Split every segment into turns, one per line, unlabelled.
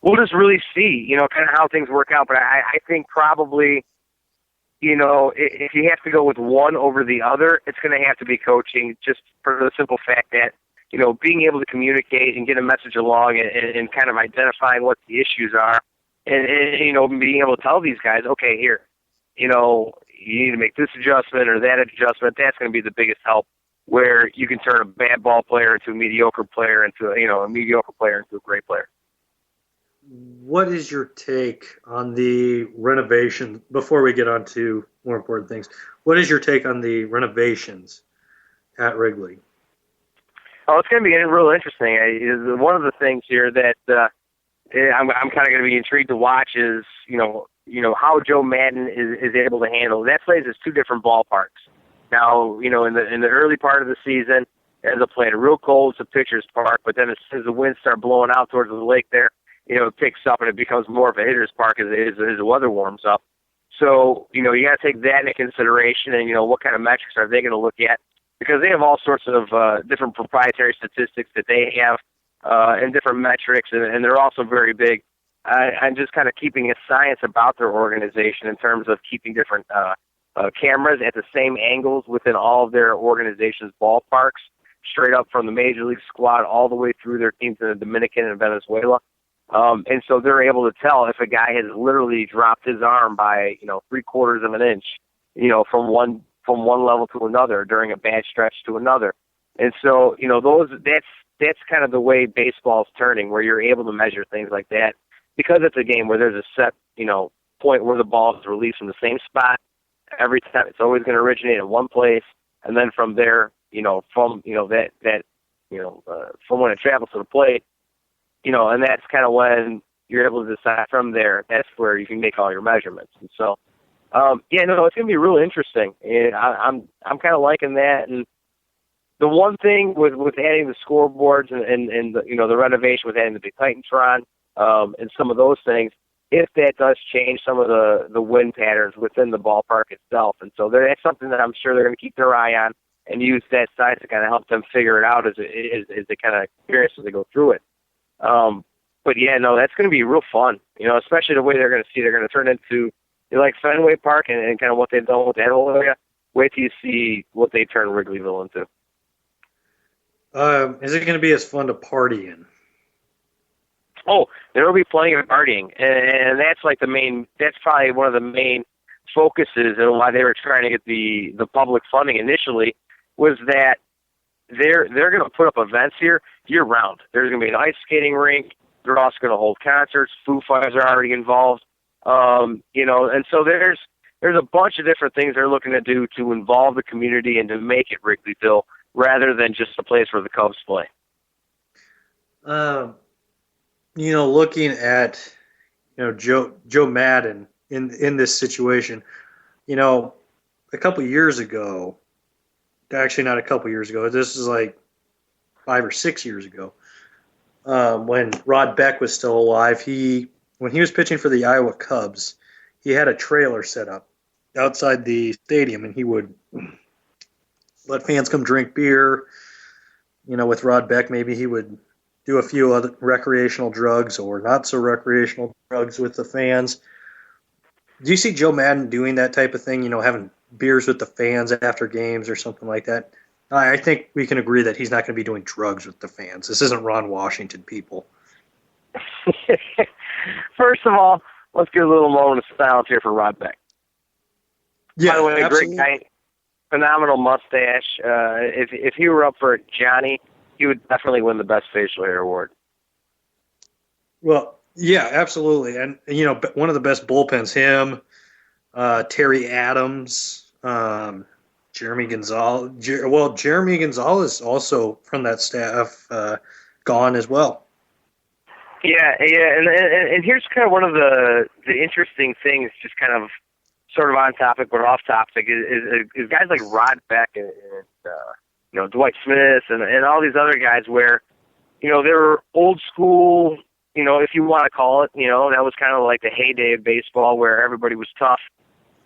we'll just really see, kind of how things work out. But I think probably, if you have to go with one over the other, it's going to have to be coaching, just for the simple fact that, being able to communicate and get a message along and kind of identifying what the issues are and being able to tell these guys, okay, here, you need to make this adjustment or that adjustment. That's going to be the biggest help, where you can turn a bad ball player into a mediocre player into, a mediocre player into a great player.
What is your take on the renovation, before we get on to more important things, what is your take on the renovations at Wrigley?
Oh, it's going to be real interesting. One of the things here that I'm kind of going to be intrigued to watch is, how Joe Madden is able to handle. That place is two different ballparks. Now, in the early part of the season, it ends up playing real cold. It's a pitcher's park, but then as soon as the winds start blowing out towards the lake there, it picks up and it becomes more of a hitter's park as the weather warms up. So, you got to take that into consideration, and, what kind of metrics are they going to look at? Because they have all sorts of different proprietary statistics that they have and different metrics, and they're also very big. I'm just kind of keeping a science about their organization in terms of keeping different cameras at the same angles within all of their organization's ballparks, straight up from the Major League squad all the way through their teams in the Dominican and Venezuela. And so they're able to tell if a guy has literally dropped his arm by, 3/4 of an inch, from one level to another during a bad stretch to another. And so, that's kind of the way baseball's turning, where you're able to measure things like that, because it's a game where there's a set, point where the ball is released from the same spot every time. It's always going to originate in one place, and then from there, from when it travels to the plate, and that's kind of when you're able to decide from there. That's where you can make all your measurements. And so, it's going to be really interesting. And I'm kind of liking that. And the one thing with adding the scoreboards and the renovation with adding the big Titantron and some of those things, if that does change some of the wind patterns within the ballpark itself. And so that's something that I'm sure they're going to keep their eye on and use that science to kind of help them figure it out as they kind of experience as they go through it. But yeah, no, that's going to be real fun, especially the way they're going to see. They're going to turn into like Fenway Park and kind of what they've done with that whole area. Wait till you see what they turn Wrigleyville into.
Is it going to be as fun to party in?
Oh, there will be plenty of partying, and that's that's probably one of the main focuses and why they were trying to get the public funding initially, was that they're going to put up events here year round. There's going to be an ice skating rink. They're also going to hold concerts. Foo Fighters are already involved. And so there's a bunch of different things they're looking to do to involve the community and to make it Wrigleyville rather than just a place where the Cubs play.
Looking at, Joe Madden in this situation, a couple years ago, actually not a couple years ago, this is like 5 or 6 years ago, when Rod Beck was still alive, when he was pitching for the Iowa Cubs, he had a trailer set up outside the stadium, and he would let fans come drink beer. With Rod Beck, maybe he would do a few other recreational drugs or not so recreational drugs with the fans. Do you see Joe Madden doing that type of thing, having beers with the fans after games or something like that? I think we can agree that he's not going to be doing drugs with the fans. This isn't Ron Washington, people.
First of all, let's get a little moment of silence here for Rod Beck.
Yeah,
by the way,
absolutely.
Great guy, phenomenal mustache. If he were up for Johnny, he would definitely win the Best Facial Hair Award.
Well, yeah, absolutely. And, one of the best bullpens, him, Terry Adams, Jeremy Gonzalez. Jeremy Gonzalez also from that staff gone as well.
Yeah, and here's kind of one of the interesting things, just kind of sort of on topic but off topic, is guys like Rod Beck and Dwight Smith and all these other guys where, they're old school, if you want to call it, that was kind of like the heyday of baseball where everybody was tough.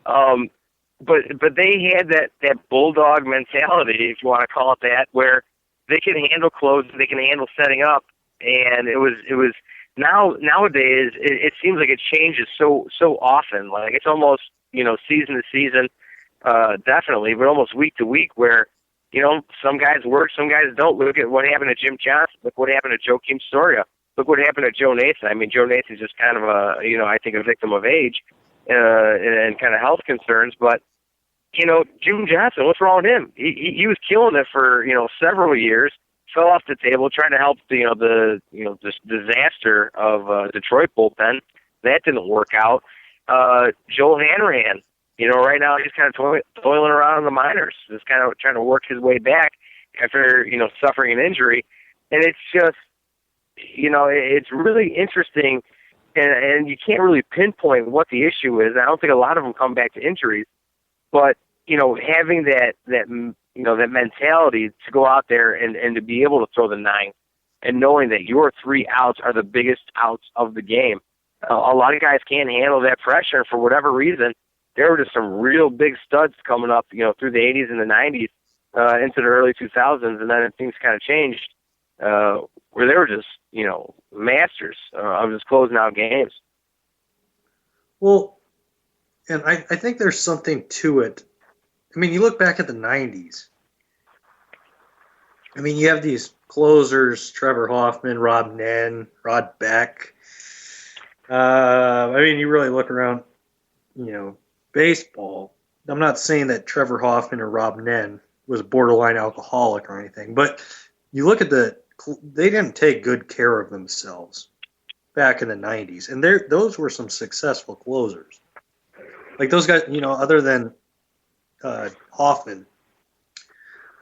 But they had that bulldog mentality, if you want to call it that, where they can handle closes, they can handle setting up, and it was nowadays it seems like it changes so often. Like it's almost, season to season, definitely, but almost week to week, where some guys work, some guys don't. Look at what happened to Jim Johnson. Look what happened to Joakim Soria. Look what happened to Joe Nathan. I mean, Joe Nathan's just kind of I think a victim of age and kind of health concerns. But Jim Johnson, what's wrong with him? He was killing it for several years. Fell off the table trying to help this disaster of Detroit bullpen. That didn't work out. Joel Hanrahan, right now he's kind of toiling around in the minors, just kind of trying to work his way back after suffering an injury, and it's just it's really interesting, and you can't really pinpoint what the issue is. I don't think a lot of them come back to injuries, but having that mentality to go out there and to be able to throw the ninth, and knowing that your 3 outs are the biggest outs of the game. A lot of guys can't handle that pressure, and for whatever reason, there were just some real big studs coming up, through the 80s and the 90s into the early 2000s, and then things kind of changed where they were just, masters of just closing out games.
Well, and I think there's something to it. I mean, you look back at the 90s. I mean, you have these closers, Trevor Hoffman, Rob Nen, Rod Beck. I mean, you really look around, baseball. I'm not saying that Trevor Hoffman or Rob Nen was a borderline alcoholic or anything, but you look at they didn't take good care of themselves back in the 90s, and those were some successful closers. Like those guys, other than Hoffman,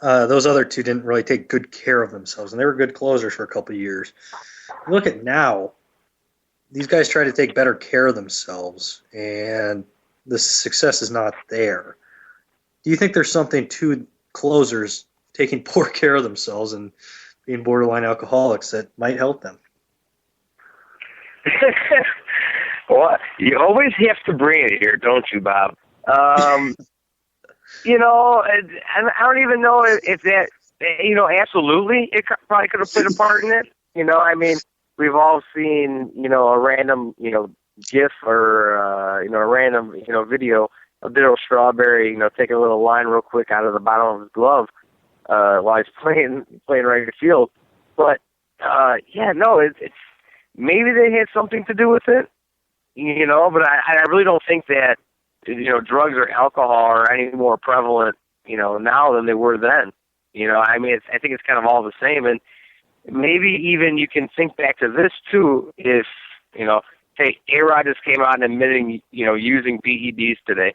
those other two didn't really take good care of themselves, and they were good closers for a couple of years. You look at now, these guys try to take better care of themselves, and the success is not there. Do you think there's something to closers taking poor care of themselves and being borderline alcoholics that might help them?
Well, you always have to bring it here, don't you, Bob? I don't even know if that, absolutely, it probably could have played a part in it. I mean, we've all seen, a random, GIF or, a random, video of Darryl Strawberry, taking a little line real quick out of the bottom of his glove while he's playing right field. But, it's maybe they had something to do with it, but I really don't think that, drugs or alcohol are any more prevalent, now than they were then. I mean, I think it's kind of all the same. And maybe even you can think back to this, too, if, hey, A-Rod just came out and admitting, using PEDs today.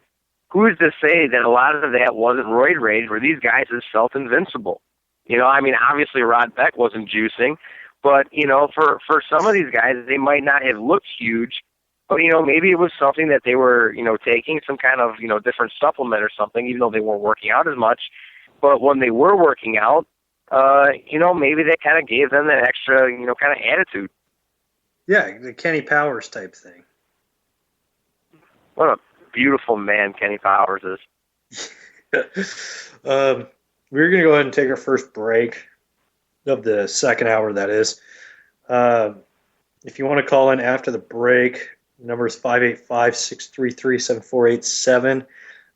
Who's to say that a lot of that wasn't roid rage, where these guys just felt invincible? I mean, obviously Rod Beck wasn't juicing, but, for some of these guys, they might not have looked huge, but, maybe it was something that they were, taking some kind of, different supplement or something, even though they weren't working out as much. But when they were working out, maybe that kind of gave them that extra, kind of attitude.
Yeah, the Kenny Powers type thing.
What a beautiful man Kenny Powers is.
We're going to go ahead and take our first break of the second hour, that is. If you want to call in after the break, the number is 585-633-7487.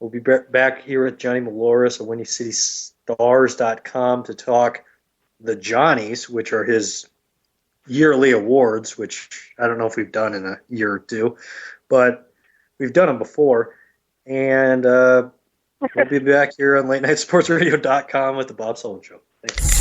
We'll be back here with Johnny Maloris of WindyCityStars.com to talk the Johnnies, which are his yearly awards, which I don't know if we've done in a year or two, but we've done them before. And we'll be back here on LateNightSportsRadio.com with the Bob Sullivan Show. Thanks.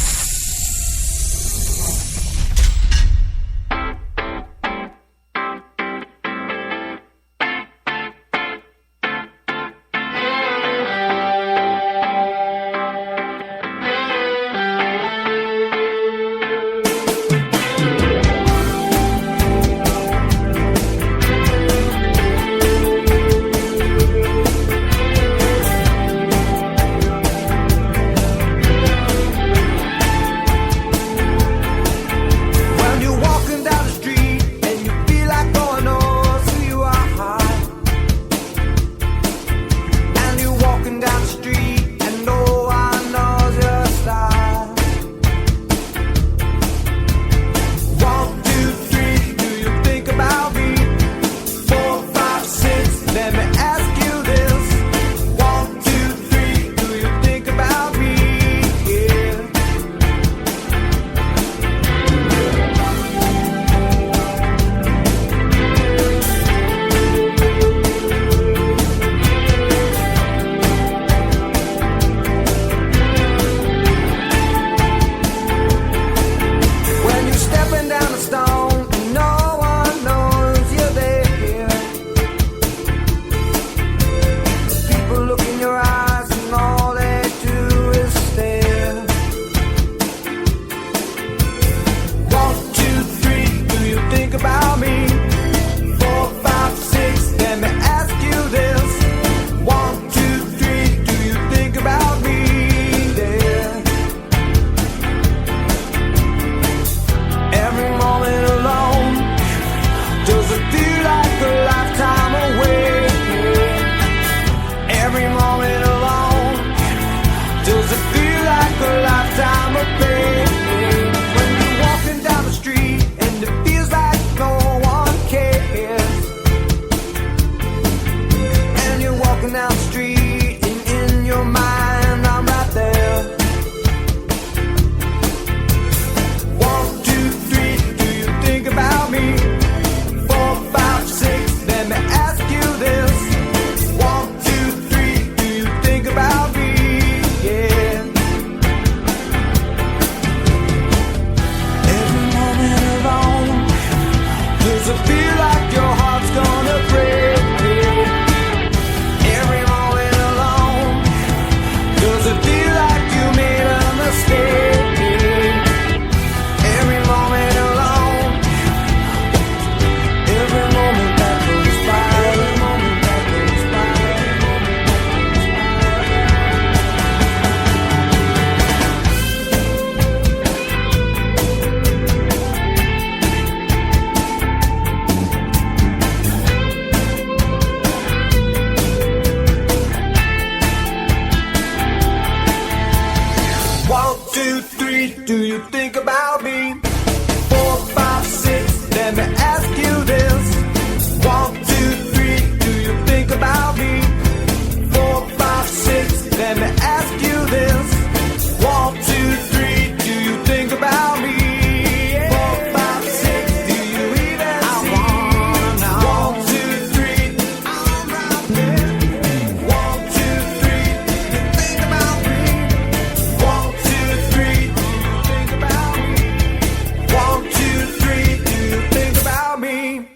do you think about me? 4, 5, 6, let me ask you this. 1, 2, 3, do you think about me? 4, 5, 6, let me ask you this. 1, 2, 3, do you think about me? 4, 5, 6, do you even see? 1, 2, 3, I'm right there. 1, 2, 3, do you think about me? 1, 2, 3, do you think about me? 1, 2, 3, do you think about me?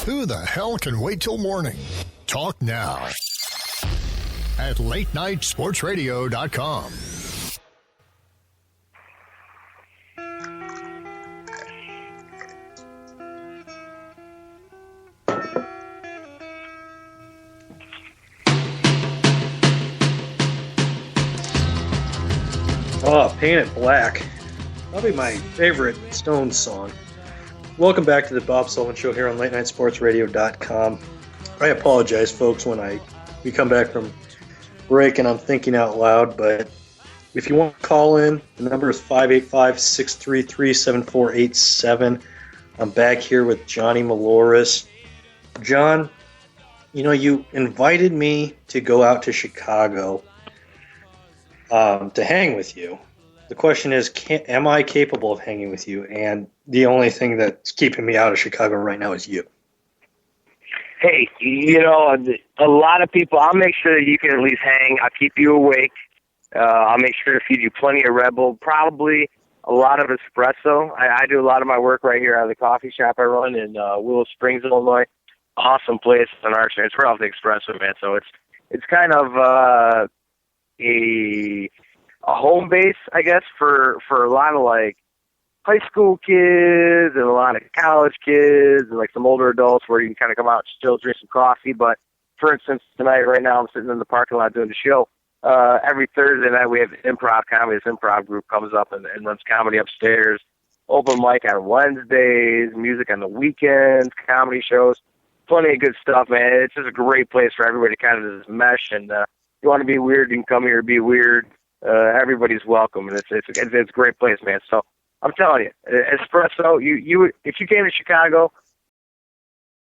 Who the hell can wait till morning? Talk now at latenightsportsradio.com.
Oh, Paint It Black. Probably my favorite Stones song. Welcome back to the Bob Sullivan Show here on latenightsportsradio.com. I apologize, folks, when we come back from break and I'm thinking out loud, but if you want to call in, the number is 585-633-7487. I'm back here with Johnny Maloris. John, you invited me to go out to Chicago to hang with you. The question is, am I capable of hanging with you? And the only thing that's keeping me out of Chicago right now is you.
Hey, a lot of people, I'll make sure that you can at least hang. I'll keep you awake. I'll make sure to feed you plenty of Red Bull, probably a lot of espresso. I do a lot of my work right here out of the coffee shop I run in Willow Springs, Illinois. Awesome place on our street. It's right off the expressway, man. So it's kind of a home base, I guess, for a lot of like high school kids and a lot of college kids and like some older adults where you can kind of come out and still drink some coffee. But for instance, tonight, right now, I'm sitting in the parking lot doing the show. Every Thursday night we have improv comedy. This improv group comes up and runs comedy upstairs. Open mic on Wednesdays, music on the weekends, comedy shows. Plenty of good stuff, man. It's just a great place for everybody to kind of just mesh. And you want to be weird, you can come here and be weird. Everybody's welcome, and it's a great place, man. So I'm telling you, espresso. You if you came to Chicago,